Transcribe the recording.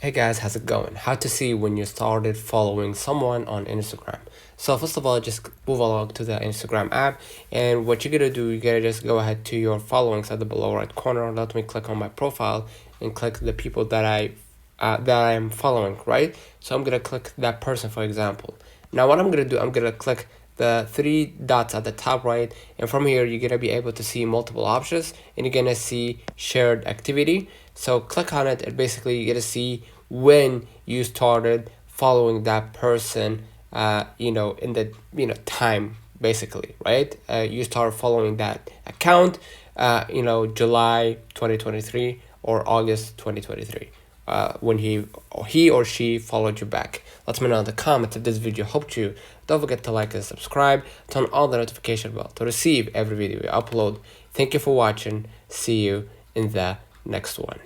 Hey guys, how's it going? How to see when you started following someone on Instagram. So first of all, just move along to the Instagram app, and what you're gonna do, you gotta just go ahead to your followings at the below right corner. Let me click on my profile and click the people that I am following, right? So I'm gonna click that person, for example. Now what I'm gonna do, I'm gonna click the three dots at the top right, and from here you're gonna be able to see multiple options, and you're gonna see shared activity. So click on it, and basically you're gonna see when you started following that person, in the time, basically, right? You start following that account, July 2023 or August 2023. When he or she followed you back. Let me know in the comments if this video helped you. Don't forget to like and subscribe. Turn on the notification bell to receive every video we upload. Thank you for watching. See you in the next one.